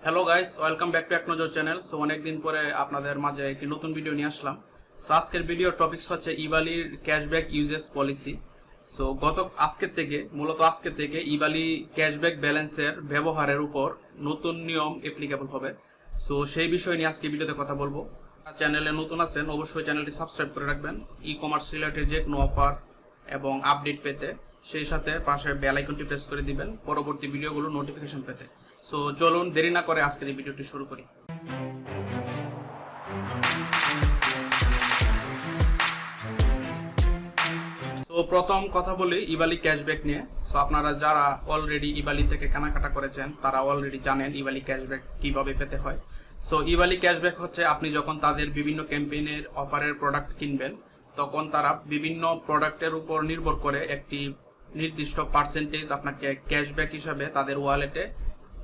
Hello guys, welcome back to এক নজর channel. So অনেকদিন পরে আপনাদের মাঝে একটি নতুন ভিডিও নিয়ে আসলাম। সো আজকের ভিডিওর টপিকস হচ্ছে ইবালির ক্যাশব্যাক ইউজেস পলিসি। সো আজকে থেকে ইবালি ক্যাশব্যাক ব্যালেন্সের ব্যবহারের উপর নতুন নিয়ম অ্যাপ্লিকেবল হবে। সো সেই বিষয় নিয়ে আজকে ভিডিওতে কথা বলবো। চ্যানেলে নতুন আছেন অবশ্যই চ্যানেলটি সাবস্ক্রাইব করে রাখবেন ই কমার্স রিলেটেড যে কোনো অফার এবং আপডেট পেতে। সেই সাথে পাশে বেল আইকনটি প্রেস করে দিবেন পরবর্তী ভিডিওগুলো নোটিফিকেশন পেতে। সো চলুন দেরি না করে আজকের এই ভিডিওটি শুরু করি। তো প্রথম কথা বলি ইবালি ক্যাশব্যাক নিয়ে। সো আপনারা যারা অলরেডি ইবালি থেকে কেনাকাটা করেছেন তারা অলরেডি জানেন ইবালি ক্যাশব্যাক কিভাবে পেতে হয়। সো ইবালি ক্যাশব্যাক হচ্ছে আপনি যখন তাদের বিভিন্ন ক্যাম্পেইনের অফারের প্রোডাক্ট কিনবেন তখন তারা বিভিন্ন প্রোডাক্টের উপর নির্ভর করে একটি নির্দিষ্ট পার্সেন্টেজ আপনাকে ক্যাশব্যাক হিসাবে তাদের ওয়ালেটে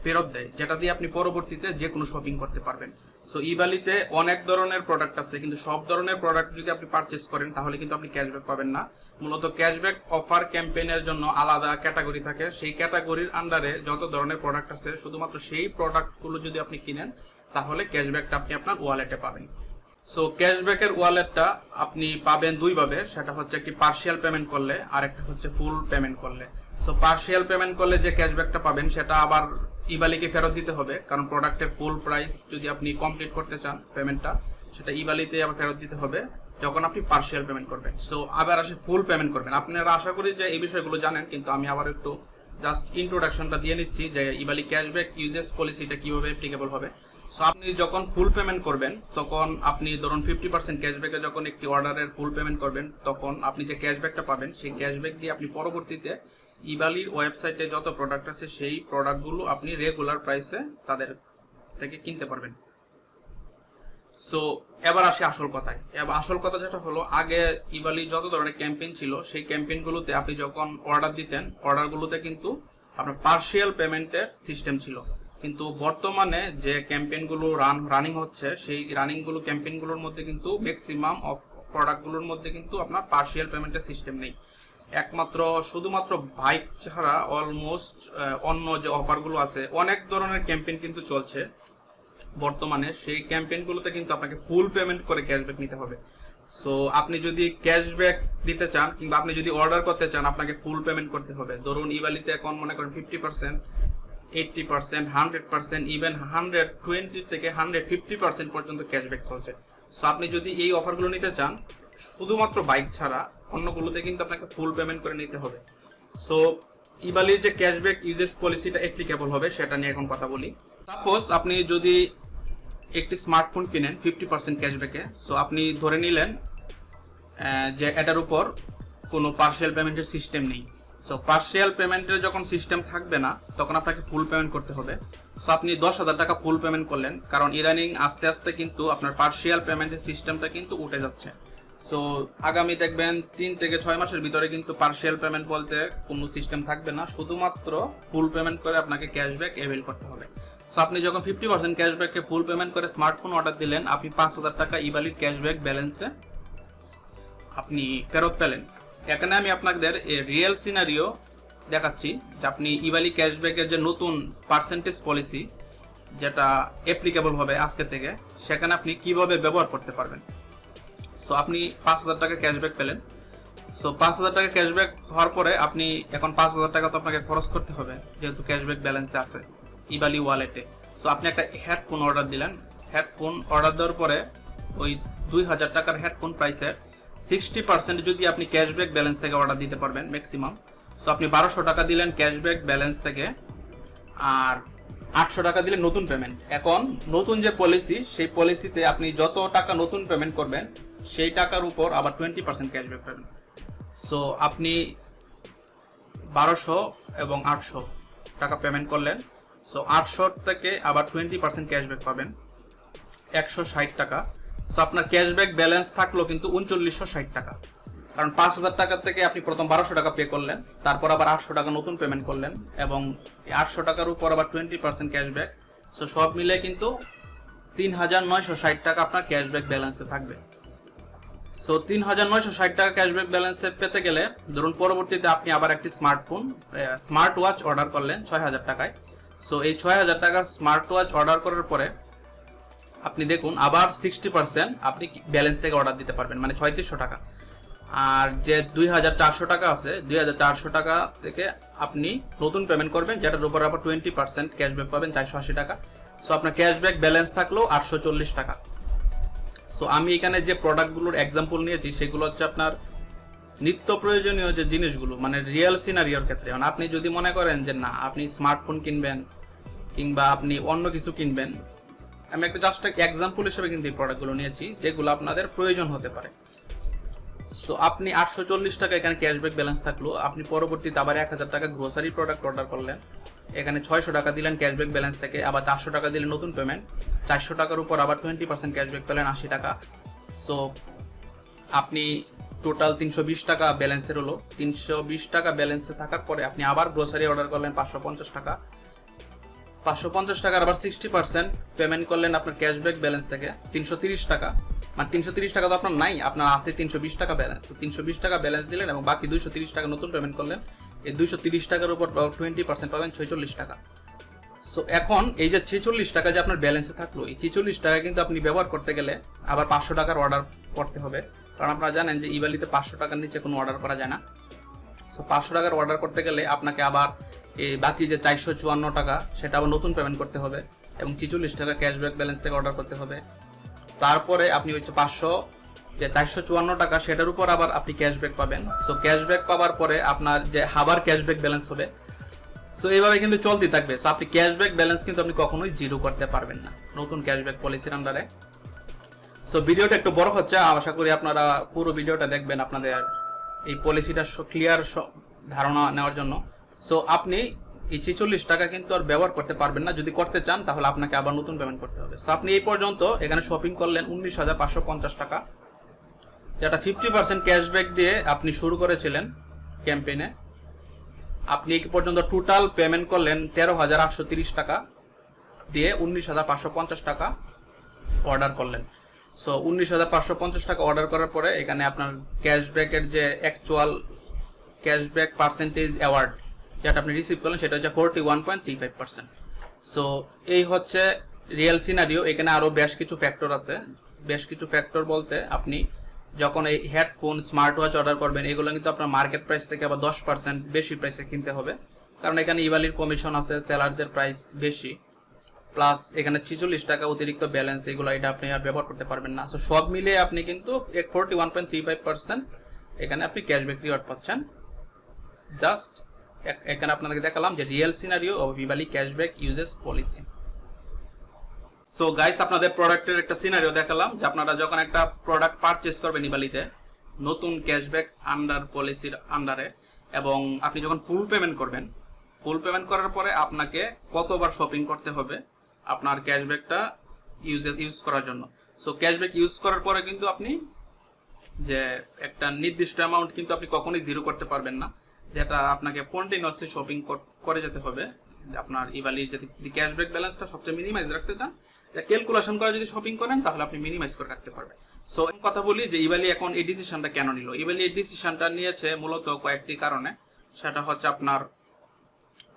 ফেরত দেয়, যেটা দিয়ে আপনি পরবর্তীতে যে কোনো শপিং করতে পারবেন। সো ইবালিতে অনেক ধরনের প্রোডাক্ট আছে, কিন্তু সব ধরনের প্রোডাক্ট যদি আপনি পারচেস করেন তাহলে কিন্তু আপনি ক্যাশব্যাক পাবেন না। মূলত ক্যাশব্যাক অফার ক্যাম্পেইনের জন্য আলাদা ক্যাটাগরি থাকে, সেই ক্যাটাগরির আন্ডারে যত ধরনের প্রোডাক্ট আছে শুধুমাত্র সেই প্রোডাক্টগুলো যদি আপনি কিনেন তাহলে ক্যাশব্যাকটা আপনি আপনার ওয়ালেটে পাবেন। সো ক্যাশব্যাকের ওয়ালেটটা আপনি পাবেন দুইভাবে, সেটা হচ্ছে একটি পার্শিয়াল পেমেন্ট করলে আর একটা হচ্ছে ফুল পেমেন্ট করলে। সো পার্শিয়াল পেমেন্ট করলে যে ক্যাশব্যাকটা পাবেন সেটা আবার ইবালিকে ফেরত দিতে হবে, কারণ প্রোডাক্টের ফুল প্রাইস যদি আপনি কমপ্লিট করতে চান পেমেন্টটা সেটা ইবালিতে আবার ফেরত দিতে হবে যখন আপনি পার্শিয়াল পেমেন্ট করবেন। সো আবার আসে ফুল পেমেন্ট করবেন। আপনারা আশা করি যে এই বিষয়গুলো জানেন, কিন্তু আমি আবার একটু জাস্ট ইন্ট্রোডাকশনটা দিয়ে নিচ্ছি যে ইবালি ক্যাশব্যাক ইউজেস পলিসিটা কিভাবে অ্যাপ্লিকেবল হবে। সো আপনি যখন ফুল পেমেন্ট করবেন তখন আপনি ধরুন 50% ক্যাশব্যাকে যখন একটি অর্ডারের ফুল পেমেন্ট করবেন তখন আপনি যে ক্যাশব্যাকটা পাবেন সেই ক্যাশব্যাক দিয়ে আপনি পরবর্তীতে ইবালির ওয়েবসাইটে যত প্রোডাক্ট আছে সেই প্রোডাক্টগুলো আপনি রেগুলার প্রাইসে তাদের থেকে কিনতে পারবেন। সো এবার আসি আসল কথায়। এবার আসল কথা যেটা হলো, আগে ইবালি যত ধরনের ক্যাম্পেইন ছিল সেই ক্যাম্পেইনগুলোতে আপনি যখন অর্ডার দিতেন অর্ডারগুলোতে কিন্তু আপনার পার্শিয়াল পেমেন্টের সিস্টেম ছিল, কিন্তু বর্তমানে যে ক্যাম্পেইনগুলো রানিং হচ্ছে সেই ক্যাম্পেইনগুলোর মধ্যে কিন্তু ম্যাক্সিমাম অফ প্রোডাক্টগুলোর মধ্যে কিন্তু আপনার পার্শিয়াল পেমেন্টের সিস্টেম নেই। শুধুমাত্র বাইক ছাড়া অলমোস্ট অন্য যে অফারগুলো আছে অনেক ধরনের ক্যাম্পেইন কিন্তু চলছে বর্তমানে, সেই ক্যাম্পেইনগুলোতে কিন্তু আপনাকে ফুল পেমেন্ট করে ক্যাশব্যাক নিতে হবে। সো আপনি যদি ক্যাশব্যাক দিতে চান কিংবা আপনি যদি অর্ডার করতে চান আপনাকে ফুল পেমেন্ট করতে হবে। ধরুন ইবালিতে এখন মনে করেন 50%, 80%, 100%, ইভেন 120 থেকে 150% পর্যন্ত ক্যাশব্যাক চলছে। সো আপনি যদি এই অফারগুলো নিতে চান শুধুমাত্র বাইক ছাড়া অন্যগুলোতে কিন্তু আপনাকে ফুল পেমেন্ট করে নিতে হবে। সো ইবালির যে ক্যাশব্যাক ইউজেস পলিসিটা অ্যাপ্লিকেবল হবে সেটা নিয়ে এখন কথা বলি। সাপোজ আপনি যদি একটি স্মার্টফোন কিনেন 50% ক্যাশব্যাকে, সো আপনি ধরে নিলেন যে এটার উপর কোনো পার্শিয়াল পেমেন্টের সিস্টেম নেই। সো পার্শিয়াল পেমেন্টের যখন সিস্টেম থাকবে না তখন আপনাকে ফুল পেমেন্ট করতে হবে। সো আপনি 10,000 টাকা ফুল পেমেন্ট করলেন, কারণ ইদানিং আস্তে আস্তে কিন্তু আপনার পার্শিয়াল পেমেন্টের সিস্টেমটা কিন্তু উঠে যাচ্ছে। সো আগামী দেখবেন 3 থেকে 6 মাসের ভিতরে কিন্তু পার্শিয়াল পেমেন্ট বলতে কোনো সিস্টেম থাকবে না, শুধুমাত্র ফুল পেমেন্ট করে আপনাকে ক্যাশব্যাক অ্যাভেল করতে হবে। সো আপনি যখন 50% ক্যাশব্যাকে ফুল পেমেন্ট করে স্মার্টফোন অর্ডার দিলেন আপনি 5,000 টাকা ইবালির ক্যাশব্যাক ব্যালেন্সে আপনি ফেরত পেলেন। এখানে আমি আপনাদের রিয়েল সিনারিও দেখাচ্ছি যে আপনি ইবালি ক্যাশব্যাকের যে নতুন পার্সেন্টেজ পলিসি যেটা অ্যাপ্লিকেবল হবে আজকে থেকে, সেখানে আপনি কিভাবে ব্যবহার করতে পারবেন। সো আপনি 5,000 টাকা ক্যাশব্যাক পেলেন। সো 5,000 টাকা ক্যাশব্যাক হওয়ার পরে আপনি এখন 5,000 টাকা তো আপনাকে খরচ করতে হবে যেহেতু ক্যাশব্যাক ব্যালেন্সে আছে ইবালি ওয়ালেটে। সো আপনি একটা হেডফোন অর্ডার দিলেন। হেডফোন অর্ডার দেওয়ার পরে ওই 2,000 টাকার হেডফোন প্রাইসের 60% যদি আপনি ক্যাশব্যাক ব্যালেন্স থেকে অর্ডার দিতে পারবেন ম্যাক্সিমাম। সো আপনি 1200 টাকা দিলেন ক্যাশব্যাক ব্যালেন্স থেকে, আর 800 টাকা দিলেন নতুন পেমেন্ট। এখন নতুন যে পলিসি সেই পলিসিতে আপনি যত টাকা নতুন পেমেন্ট করবেন সেই টাকার উপর আবার 20% ক্যাশব্যাক পাবেন। সো আপনি 1200 এবং 800 টাকা পেমেন্ট করলেন। সো 800 থেকে আবার 20% ক্যাশব্যাক পাবেন 160 টাকা। সো আপনার ক্যাশব্যাক ব্যালেন্স থাকলো কিন্তু 3960 টাকা, কারণ 5,000 টাকা থেকে আপনি প্রথম 1200 টাকা পে করলেন, তারপর আবার 800 টাকা নতুন পেমেন্ট করলেন এবং 800 টাকার উপর আবার 20% ক্যাশব্যাক। সো সব মিলে কিন্তু 3,960 টাকা আপনার ক্যাশব্যাক ব্যালেন্সে থাকবে। সো 3,960 টাকা ক্যাশব্যাক ব্যালেন্সে পেতে গেলে ধরুন পরবর্তীতে আপনি আবার একটি স্মার্ট ওয়াচ অর্ডার করলেন 6,000 টাকায়। সো এই 6,000 টাকা স্মার্ট ওয়াচ অর্ডার করার পরে আপনি দেখুন আবার 60% আপনি ব্যালেন্স থেকে অর্ডার দিতে পারবেন, মানে 3600 টাকা। আর যে 2,400 টাকা আছে, 2,400 টাকা থেকে আপনি নতুন পেমেন্ট করবেন, যেটার উপর আবার 20% ক্যাশব্যাক পাবেন 480 টাকা। সো আপনার ক্যাশব্যাক ব্যালেন্স থাকলো 840 টাকা। সো আমি এখানে যে প্রোডাক্টগুলোর এক্সাম্পল নিয়েছি সেগুলো হচ্ছে আপনার নিত্য প্রয়োজনীয় যে জিনিসগুলো, মানে রিয়েল সিনারিওর ক্ষেত্রে। মানে আপনি যদি মনে করেন যে না আপনি স্মার্টফোন কিনবেন কিংবা আপনি অন্য কিছু কিনবেন, আমি একটা জাস্ট এক্সাম্পল হিসেবে কিন্তু এই প্রোডাক্টগুলো নিয়েছি যেগুলো আপনাদের প্রয়োজন হতে পারে। সো আপনি 840 টাকা এখানে ক্যাশব্যাক ব্যালেন্স থাকলো, আপনি পরবর্তীতে আবার 1,000 টাকা গ্রোসারি প্রোডাক্ট অর্ডার করলেন, এখানে 600 টাকা দিলেন ক্যাশব্যাক ব্যালেন্স থেকে, আবার 400 টাকা দিলেন নতুন পেমেন্ট, 400 টাকার উপর আবার 20% ক্যাশব্যাক পেলেন 80 টাকা। সো আপনি টোটাল 320 টাকা ব্যালেন্সের হলো। 320 টাকা ব্যালেন্সে থাকার পরে আপনি আবার গ্রোসারি অর্ডার করলেন 550 টাকা, 550 টাকার আবার 60% পেমেন্ট করলেন আপনার ক্যাশব্যাক ব্যালেন্স থেকে 330 টাকা। মানে 330 টাকা তো আপনার নাই, আপনার আছে 320 টাকা ব্যালেন্স। 320 টাকা ব্যালেন্স দিলেন এবং বাকি 230 টাকা নতুন পেমেন্ট করলেন। এই 230 টাকার উপর 20% পাবেন 46 টাকা। সো এখন এই যে 46 টাকা যে আপনার ব্যালেন্সে থাকলো, এই 46 টাকা কিন্তু আপনি ব্যবহার করতে গেলে আবার 500 টাকার অর্ডার করতে হবে, কারণ আপনারা জানেন যে ইবালিতে 500 টাকার নিচে কোনো অর্ডার করা যায় না। সো 500 টাকার অর্ডার করতে গেলে আপনাকে আবার এই বাকি যে 454 টাকা সেটা আবার নতুন পেমেন্ট করতে হবে এবং 46 টাকা ক্যাশব্যাক ব্যালেন্স থেকে অর্ডার করতে হবে। তারপরে আপনি হচ্ছে 454 টাকা সেটার উপর আবার আপনি ক্যাশব্যাক পাবেন। সো ক্যাশব্যাক পাওয়ার পরে আপনার যে আবার ক্যাশব্যাক ব্যালেন্স হবে। সো এইভাবে কিন্তু চলতে থাকবে। সো আপনি ক্যাশব্যাক ব্যালেন্স কিন্তু আপনি কখনোই জিরো করতে পারবেন না নতুন ক্যাশব্যাক পলিসির আন্ডারে। সো ভিডিওটা একটু বড় হচ্ছে, আশা করি আপনারা পুরো ভিডিওটা দেখবেন আপনাদের এই পলিসিটা ক্লিয়ার ধারণা নেওয়ার জন্য। সো আপনি এই 46 টাকা কিন্তু আর ব্যবহার করতে পারবেন না, যদি করতে চান তাহলে আপনাকে আবার নতুন পেমেন্ট করতে হবে। সো আপনি এই পর্যন্ত এখানে শপিং করলেন 19,550 টাকা, যেটা 50% ক্যাশব্যাক দিয়ে আপনি শুরু করেছিলেন ক্যাম্পেইনে। আপনি এই পর্যন্ত টোটাল পেমেন্ট করলেন 13,830 টাকা দিয়ে 19,550 টাকা অর্ডার করলেন। সো 19,550 টাকা অর্ডার করার পরে এখানে আপনার ক্যাশব্যাকের যে অ্যাকচুয়াল ক্যাশব্যাক পার্সেন্টেজ অ্যাওয়ার্ড যেটা আপনি রিসিভ করলেন সেটা হচ্ছে 41.35%। সো এই হচ্ছে রিয়েল সিনারিও। এখানে আরো বেশ কিছু ফ্যাক্টর আছে। বেশ কিছু ফ্যাক্টর বলতে আপনি যখন এই হেডফোন স্মার্ট ওয়াচ অর্ডার করবেন এগুলো কিন্তু আপনার মার্কেট প্রাইস থেকে আবার 10% বেশি প্রাইসে কিনতে হবে, কারণ এখানে ইবালির কমিশন আছে, সেলারদের প্রাইস বেশি, প্লাস এখানে 46 টাকা অতিরিক্ত ব্যালেন্স, এগুলো এটা আপনি আর ব্যবহার করতে পারবেন না। সো সব মিলিয়ে আপনি কিন্তু 41.35% এখানে আপনি ক্যাশব্যাক রিওয়ার্ড পাচ্ছেন। জাস্ট এখানে আপনাদেরকে দেখালাম যে রিয়েল সিনারিও অফ ইবালি cashback uses policy. So guys আপনাদের প্রোডাক্টের একটা সিনারিও দেখালাম যে আপনারা যখন একটা প্রোডাক্ট পারচেস করবেন ইবালিতে নতুন ক্যাশব্যাক আন্ডার পলিসির আন্ডারে, এবং আপনি যখন ফুল পেমেন্ট করবেন, ফুল পেমেন্ট করার পরে আপনাকে কতবার শপিং করতে হবে আপনার ক্যাশব্যাকটা ইউজ করার জন্য। সো ক্যাশব্যাক ইউজ করার পরে কিন্তু আপনি যে একটা নির্দিষ্ট অ্যামাউন্ট কিন্তু আপনি কখনোই জিরো করতে পারবেন না, যেটা আপনাকে কন্টিনিউয়াসলি শপিং করে যেতে হবে। আপনার ইবালির যদি ক্যাশব্যাক ব্যালেন্সটা সবচেয়ে মিনিমাইজ রাখতে চান, ক্যালকুলেশন করে যদি শপিং করেন তাহলে আপনি মিনিমাইজ করে রাখতে পারবেন। সো কথা বলি যে ইবালি এখন এই ডিসিশনটা কেন নিল। ইবালি এই ডিসিশনটা নিয়েছে মূলত কয়েকটি কারণে। সেটা হচ্ছে আপনার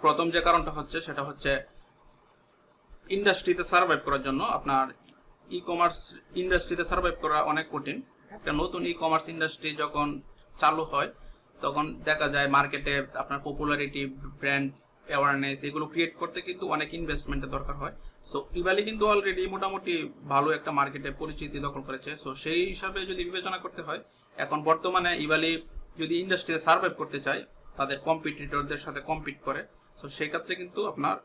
প্রথম যে কারণটা হচ্ছে সেটা হচ্ছে ইন্ডাস্ট্রিতে সার্ভাইভ করার জন্য। আপনার ই কমার্স ইন্ডাস্ট্রিতে সার্ভাইভ করা অনেক কঠিন। একটা নতুন ই কমার্স ইন্ডাস্ট্রি যখন চালু হয় তখন দেখা যায় মার্কেটে আপনার পপুলারিটি, ব্র্যান্ড অ্যাওয়ারনেস এগুলো ক্রিয়েট করতে কিন্তু অনেক ইনভেস্টমেন্টের দরকার হয়। সো ইবালি কিন্তু অলরেডি মোটামুটি ভালো একটা মার্কেটে পরিচিতি দখল করেছে। সো সেই হিসাবে যদি বিবেচনা করতে হয়, এখন বর্তমানে ইবালি যদি ইন্ডাস্ট্রিতে সার্ভাইভ করতে চায়, তাদের কম্পিটিটরদের সাথে কম্পিট করে, সো সেই ক্ষেত্রে কিন্তু আপনার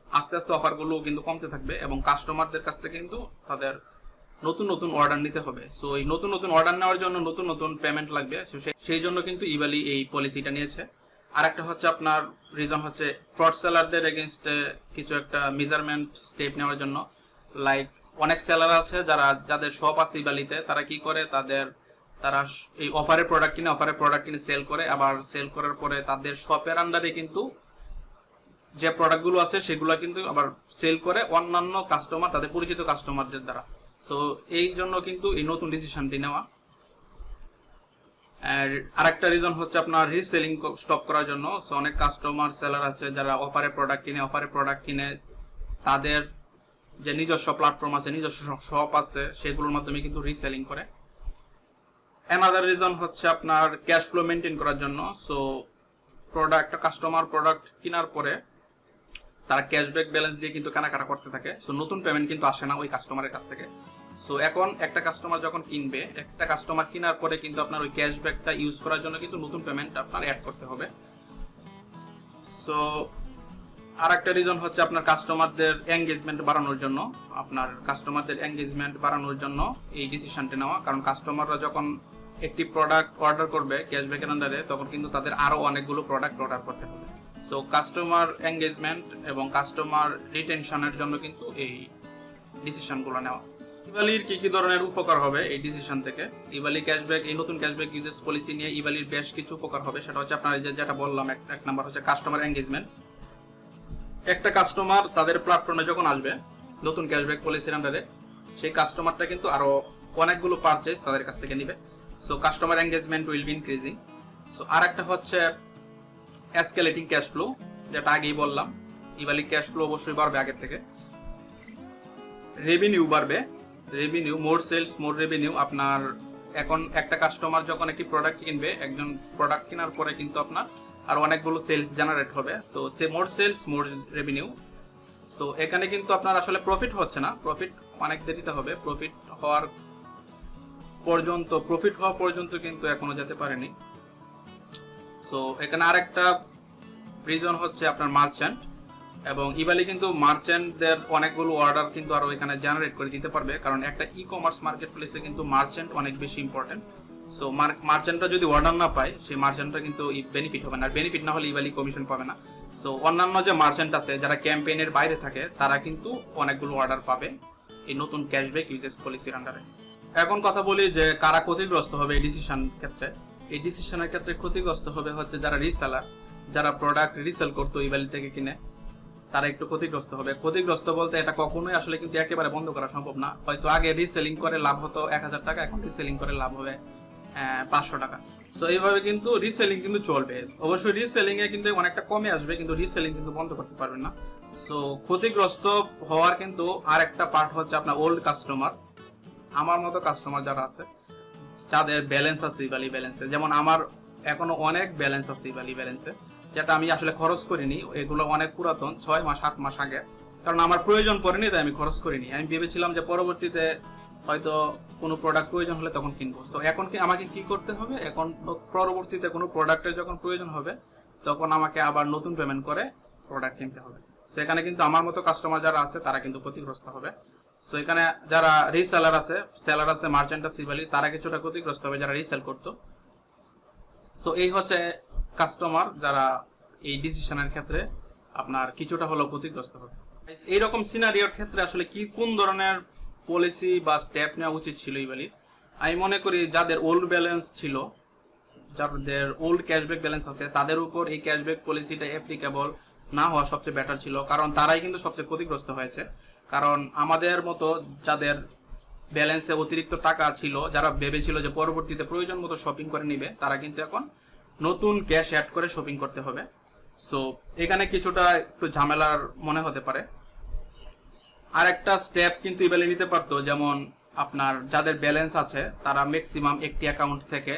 আস্তে আস্তে অফারগুলো কিন্তু কমতে থাকবে এবং কাস্টমারদের কাছ থেকে কিন্তু তাদের নতুন নতুন অর্ডার নিতে হবে। সো এই নতুন নতুন অর্ডার নেওয়ার জন্য নতুন নতুন পেমেন্ট লাগবে। সেই জন্য কিন্তু ইবালি এই পলিসিটা নিয়েছে। আর একটা হচ্ছে আপনার রিজন হচ্ছে ফ্রড সেলারদের এগেইনস্টে কিছু একটা মেজারমেন্ট স্টেপ নেওয়ার জন্য। লাইক অনেক সেলার আছে যাদের শপ আছে ইবালিতে, তারা কি করে তারা এই অফারের প্রোডাক্ট কিনে সেল করে, আবার সেল করার পরে তাদের শপের আন্ডারে কিন্তু যে প্রোডাক্টগুলো আছে সেগুলো কিন্তু আবার সেল করে অন্যান্য কাস্টমার, তাদের পরিচিত কাস্টমারদের দ্বারা। সো এই জন্য কিন্তু এই নতুন ডিসিশনটি নেওয়া। আর আরেকটা রিজন হচ্ছে আপনার রিসেলিং স্টপ করার জন্য। সো অনেক কাস্টমার সেলার আছে যারা অফারে প্রোডাক্ট কিনে তাদের যে নিজস্ব প্ল্যাটফর্ম আছে, নিজস্ব শপ আছে, সেগুলোর মাধ্যমে কিন্তু রিসেলিং করে। অ্যানাদার রিজন হচ্ছে আপনার ক্যাশ ফ্লো মেনটেন করার জন্য। সো কাস্টমার প্রোডাক্ট কেনার পরে তারা ক্যাশব্যাক ব্যালেন্স দিয়ে কিন্তু কেনাকাটা করতে থাকে। সো নতুন পেমেন্ট কিন্তু আসে না ওই কাস্টমারের কাছ থেকে। সো এখন একটা কাস্টমার যখন কিনবে, একটা কাস্টমার কেনার পরে কিন্তু আপনার ওই ক্যাশব্যাকটা ইউজ করার জন্য কিন্তু নতুন পেমেন্ট আপনার অ্যাড করতে হবে। সো আরেকটা রিজন হচ্ছে আপনার কাস্টমারদের এঙ্গেজমেন্ট বাড়ানোর জন্য এই ডিসিশনটা নেওয়া। কারণ কাস্টমাররা যখন একটি প্রোডাক্ট অর্ডার করবে ক্যাশব্যাকের আন্ডারে, তখন কিন্তু তাদের আরো অনেকগুলো প্রোডাক্ট অর্ডার করতে হবে। সো কাস্টমার এঙ্গেজমেন্ট এবং কাস্টমার রিটেনশনের জন্য কিন্তু এই ডিসিশনগুলো নেওয়া। ইভালির কি কি ধরনের উপকার হবে এই ডিসিশন থেকে? ইভালি ক্যাশব্যাক, এই নতুন ক্যাশব্যাক ইউজেস পলিসি নিয়ে ইভালির বেশ কিছু উপকার হবে। সেটা হচ্ছে আপনার যেটা বললাম, এক নাম্বার হচ্ছে কাস্টমার এঙ্গেজমেন্ট। একটা কাস্টমার তাদের প্ল্যাটফর্মে যখন আসবে নতুন ক্যাশব্যাক পলিসির আন্ডারে, সেই কাস্টমারটা কিন্তু আরো অনেকগুলো পারচেজ তাদের কাছ থেকে নিবে। So customer engagement will be increasing. So আরেকটা হচ্ছে এসকেলেটিং ক্যাশ ফ্লো, যেটা আগেই বললাম। ইভালি ক্যাশ ফ্লো অবশ্যই বাড়বে আগের থেকে। রেভিনিউ বাড়বে, মোর সেলস মোর রেভিনিউ। আপনার এখন একটা কাস্টমার যখন একটি প্রোডাক্ট কিনবে, একজন প্রোডাক্ট কেনার পরে কিন্তু আপনার আর অনেকগুলো সেলস জেনারেট হবে। সো মোর সেলস মোর রেভিনিউ। সো এখানে কিন্তু আপনার আসলে প্রফিট হচ্ছে না, প্রফিট অনেক দেরিতে হবে। প্রফিট হওয়া পর্যন্ত কিন্তু এখনো যেতে পারেনি। সো এখানে আরেকটা রিজন হচ্ছে আপনার মার্চেন্ট, এবং ইভালি কিন্তু মার্চেন্টদের অনেকগুলো অর্ডার কিন্তু আরো এখানে জেনারেট করে দিতে পারবে। কারণ একটা ই কমার্স মার্কেট প্লেসে কিন্তু মার্চেন্ট অনেক বেশি ইম্পর্টেন্ট। সো মার্চেন্টটা যদি অর্ডার না পায়, সেই মার্চেন্টটা কিন্তু বেনিফিট হবে না। আর বেনিফিট না হলে ইভালি কমিশন পাবে না। সো অন্যান্য যে মার্চেন্ট আছে যারা ক্যাম্পেইনের বাইরে থাকে, তারা কিন্তু অনেকগুলো অর্ডার পাবে এই নতুন ক্যাশব্যাক ইউজেস পলিসির আন্ডারে। এখন কথা বলি যে কারা ক্ষতিগ্রস্ত হবে এই ডিসিশন ক্ষেত্রে। এই ডিসিশনের ক্ষেত্রে ক্ষতিগ্রস্ত হবে হচ্ছে যারা রিসেলার, যারা প্রোডাক্ট রিসেল করতো ইভালি থেকে কিনে, তারা একটু ক্ষতিগ্রস্ত হবে। ক্ষতিগ্রস্ত বলতে এটা কখনোই আসলে কিন্তু একেবারে বন্ধ করা সম্ভব না। হয়তো আগে রিসেলিং করে লাভ হতো 1000 টাকা, এখন রিসেলিং করে লাভ হবে 500 টাকা। সো এইভাবে কিন্তু রিসেলিং কিন্তু চলবে। অবশ্যই রিসেলিং এ কিন্তু অনেকটা কমে আসবে, কিন্তু রিসেলিং কিন্তু বন্ধ করতে পারবেন না। সো ক্ষতিগ্রস্ত হওয়ার কিন্তু আরেকটা পার্ট হচ্ছে আপনার ওল্ড কাস্টমার, আমার মতো কাস্টমার যারা আছে, যাদের ব্যালেন্স আছে ইভালি ব্যালেন্সে। যেমন আমার এখনো অনেক ব্যালেন্স আছে ইভালি ব্যালেন্সে, যেটা আমি আসলে খরচ করিনি। এগুলো অনেক পুরাতন, 6 মাস 7 মাস আগে। কারণ আমার প্রয়োজন পড়েনি, তাই আমি খরচ করিনি। আমি ভেবেছিলাম যে পরবর্তীতে হয়তো কোনো প্রোডাক্ট প্রয়োজন হলে তখন কিনবো। সো এখন কি আমাকে কি করতে হবে? এখন পরবর্তীতে কোনো প্রোডাক্টের যখন প্রয়োজন হবে, তখন আমাকে আবার নতুন পেমেন্ট করে প্রোডাক্ট কিনতে হবে। সো এখানে কিন্তু আমার মতো কাস্টমার যারা আছে, তারা কিন্তু ক্ষতিগ্রস্ত হবে। সো এখানে যারা রিসেলার আছে, সেলার আছে, মার্চেন্ট আছে ইভালি, তারা কিছুটা ক্ষতিগ্রস্ত হবে যারা রিসেল করতো। সো এই হচ্ছে কাস্টমার যারা এই ডিসিশনের ক্ষেত্রে আপনার কিছুটা হলেও ক্ষতিগ্রস্ত হবে। এইরকম সিনারিওর ক্ষেত্রে আসলে কোন ধরনের পলিসি বা স্টেপ নেওয়া উচিত ছিল ইভালি? আমি মনে করি যাদের ওল্ড ব্যালেন্স ছিল, যাদের ওল্ড ক্যাশব্যাক ব্যালেন্স আছে, তাদের উপর এই ক্যাশব্যাক পলিসিটা অ্যাপ্লিকেবল না হওয়া সবচেয়ে বেটার ছিল। কারণ তারাই কিন্তু সবচেয়ে ক্ষতিগ্রস্ত হয়েছে। কারণ আমাদের মতো যাদের ব্যালেন্সে অতিরিক্ত টাকা ছিল, যারা ভেবেছিল যে পরবর্তীতে প্রয়োজন মতো শপিং করে নিবে, তারা কিন্তু এখন নতুন ক্যাশ অ্যাড করে শপিং করতে হবে। সো এখানে কিছুটা একটু ঝামেলার মনে হতে পারে। আর একটা স্টেপ কিন্তু ইভালি নিতে পারতো, যেমন আপনার যাদের ব্যালেন্স আছে তারা ম্যাক্সিমাম একটি অ্যাকাউন্ট থেকে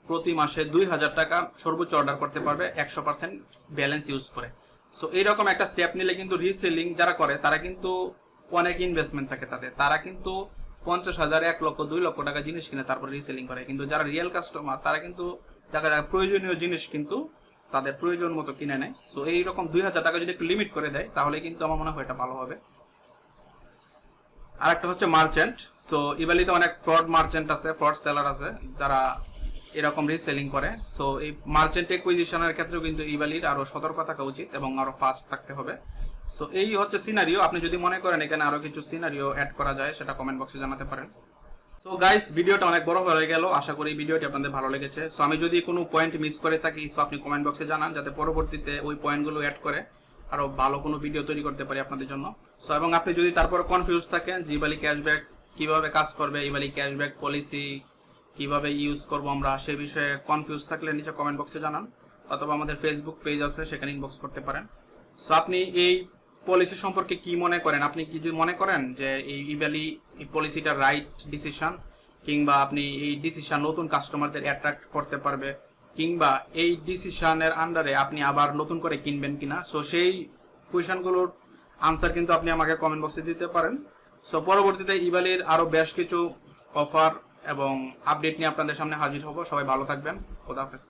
প্রতি মাসে 2000 টাকা সর্বোচ্চ অর্ডার করতে পারবে 100% ব্যালেন্স ইউজ করে। সো এইরকম একটা স্টেপ নিলে কিন্তু রিসেলিং যারা করে, তারা কিন্তু অনেক ইনভেস্টমেন্ট থাকে তারা কিন্তু 50,000, 1 লক্ষ, 2 লক্ষ টাকা জিনিস কিনে তারপর রিসেলিং করে। কিন্তু যারা রিয়েল কাস্টমার, তারা কিন্তু যারা প্রয়োজনীয় জিনিস কিন্তু তাদের প্রয়োজন মতো কিনে নেয়। সো এইরকম 2000 টাকা যদি একটু লিমিট করে দেয়, তাহলে কিন্তু আমার মনে হয় এটা ভালো হবে। আর একটা হচ্ছে মার্চেন্ট। সো ইভালিতে অনেক ফ্রড মার্চেন্ট আছে, ফ্রড সেলার আছে, যারা এরকম রিসেলিং করে। সো এই মার্চেন্ট একুইজিশনের ক্ষেত্রেও কিন্তু ইভালির আরো সতর্ক থাকা উচিত এবং আরো ফাস্ট থাকতে হবে। সো এই হচ্ছে সিনারিও। আপনি যদি মনে করেন এখানে আরো কিছু সিনারিও অ্যাড করা যায়, সেটা কমেন্ট বক্সে জানাতে পারেন। সো গাইস, ভিডিওটা অনেক বড় হয়ে গেল। আশা করি ভিডিওটি আপনাদের ভালো লেগেছে। সো আমি যদি কোনো পয়েন্ট মিস করে থাকি, সো আপনি কমেন্ট বক্সে জানান, যাতে পরবর্তীতে ওই পয়েন্টগুলো অ্যাড করে আরো ভালো কোনো ভিডিও তৈরি করতে পারি আপনাদের জন্য। সো এবং আপনি যদি তারপর কনফিউজ থাকেন যে ইভালি ক্যাশব্যাক কিভাবে কাজ করবে, ইভালি ক্যাশব্যাক পলিসি কিভাবে ইউজ করব আমরা সে বিষয়ে কনফিউজ থাকলে নিচে কমেন্ট বক্সে জানান, অথবা আমাদের ফেসবুক পেজ আছে সেখানে ইনবক্স করতে পারেন। সো আপনি এই পলিসি সম্পর্কে কি মনে করেন? আপনি কি যদি মনে করেন যে এই ইভ্যালি এই পলিসিটা রাইট ডিসিশন, কিংবা আপনি এই ডিসিশন নতুন কাস্টমারদের অ্যাট্রাক্ট করতে পারবে, কিংবা এই ডিসিশনের আন্ডারে আপনি আবার নতুন করে কিনবেন কিনা, সো সেই কোয়েশনগুলোর আনসার কিন্তু আপনি আমাকে কমেন্ট বক্সে দিতে পারেন। সো পরবর্তীতে ইভ্যালির আরো বেশ কিছু অফার এবং আপডেট নিয়ে আপনাদের সামনে হাজির হব। সবাই ভালো থাকবেন। খোদা হাফেজ।